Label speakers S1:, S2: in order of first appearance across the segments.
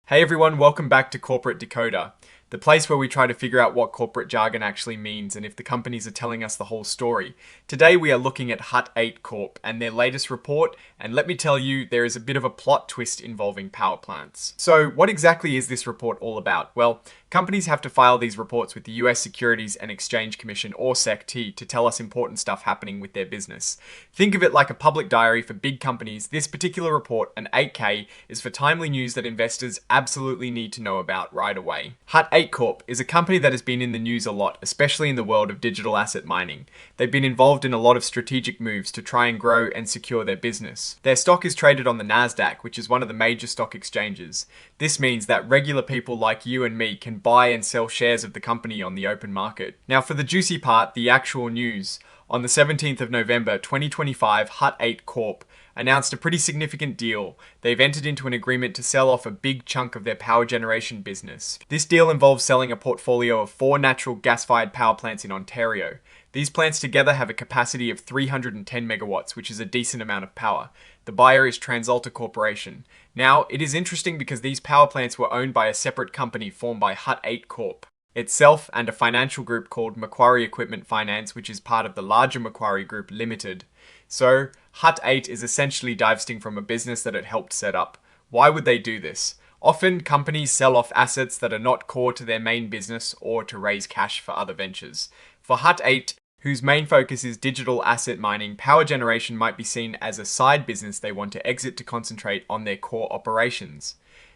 S1: Hey everyone, welcome back to Corporate Decoder, the place where we try to figure out what corporate jargon actually means and if the companies are telling us the whole story. Today we are looking at Hut8 Corp and their latest report, and let me tell you, there is a bit of a plot twist involving power plants. So what exactly is this report all about? Well, companies have to file these reports with the US Securities and Exchange Commission, or SEC-T, to tell us important stuff happening with their business. Think of it like a public diary for big companies. This particular report, an 8K, is for timely news that investors absolutely need to know about right away. Hut8 Corp is a company that has been in the news a lot, especially in the world of digital asset mining. They've been involved in a lot of strategic moves to try and grow and secure their business. Their stock is traded on the Nasdaq, which is one of the major stock exchanges. This means that regular people like you and me can buy and sell shares of the company on the open market. Now for the juicy part, the actual news. On the 17th of November 2025, Hut8 Corp announced a pretty significant deal. They've entered into an agreement to sell off a big chunk of their power generation business. This deal involves selling a portfolio of 4 natural gas-fired power plants in Ontario. These plants together have a capacity of 310 megawatts, which is a decent amount of power. The buyer is TransAlta Corporation. Now, it is interesting because these power plants were owned by a separate company formed by Hut8 Corp itself and a financial group called Macquarie Equipment Finance, which is part of the larger Macquarie Group Limited. So, Hut8 is essentially divesting from a business that it helped set up. Why would they do this? Often, companies sell off assets that are not core to their main business or to raise cash for other ventures. For Hut8, whose main focus is digital asset mining, power generation might be seen as a side business they want to exit to concentrate on their core operations.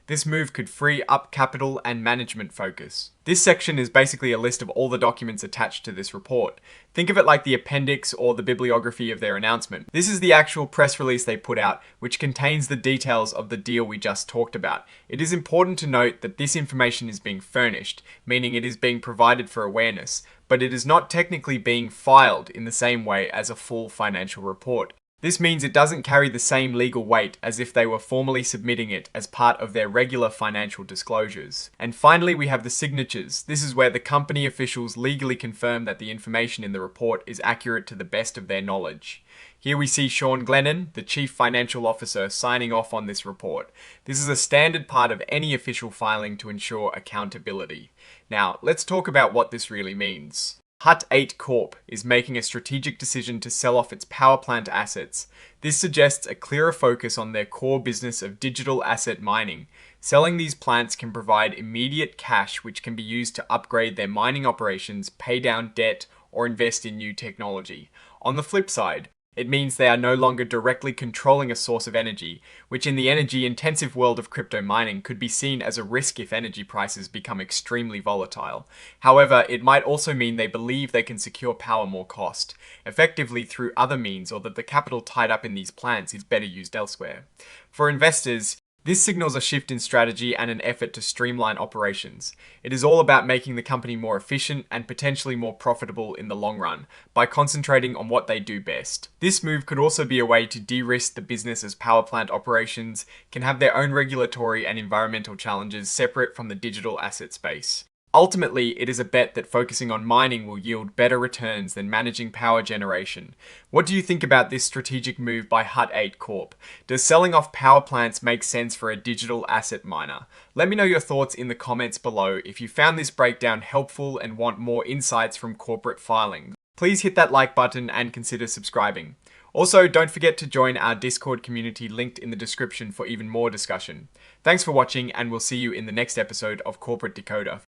S1: This move could free up capital and management focus. This section is basically a list of all the documents attached to this report. Think of it like the appendix or the bibliography of their announcement. This is the actual press release they put out, which contains the details of the deal we just talked about. It is important to note that this information is being furnished, meaning it is being provided for awareness, but it is not technically being filed in the same way as a full financial report. This means it doesn't carry the same legal weight as if they were formally submitting it as part of their regular financial disclosures. And finally, we have the signatures. This is where the company officials legally confirm that the information in the report is accurate to the best of their knowledge. Here we see Sean Glennon, the Chief Financial Officer, signing off on this report. This is a standard part of any official filing to ensure accountability. Now, let's talk about what this really means. Hut8 Corp is making a strategic decision to sell off its power plant assets. This suggests a clearer focus on their core business of digital asset mining. Selling these plants can provide immediate cash which can be used to upgrade their mining operations, pay down debt, or invest in new technology. On the flip side, it means they are no longer directly controlling a source of energy, which in the energy-intensive world of crypto mining could be seen as a risk if energy prices become extremely volatile. However, it might also mean they believe they can secure power more cost, effectively through other means, or that the capital tied up in these plants is better used elsewhere. For investors, this signals a shift in strategy and an effort to streamline operations. It is all about making the company more efficient and potentially more profitable in the long run by concentrating on what they do best. This move could also be a way to de-risk the business, as power plant operations can have their own regulatory and environmental challenges separate from the digital asset space. Ultimately, it is a bet that focusing on mining will yield better returns than managing power generation. What do you think about this strategic move by Hut8 Corp? Does selling off power plants make sense for a digital asset miner? Let me know your thoughts in the comments below. If you found this breakdown helpful and want more insights from corporate filings, please hit that like button and consider subscribing. Also, don't forget to join our Discord community linked in the description for even more discussion. Thanks for watching, and we'll see you in the next episode of Corporate Decoder.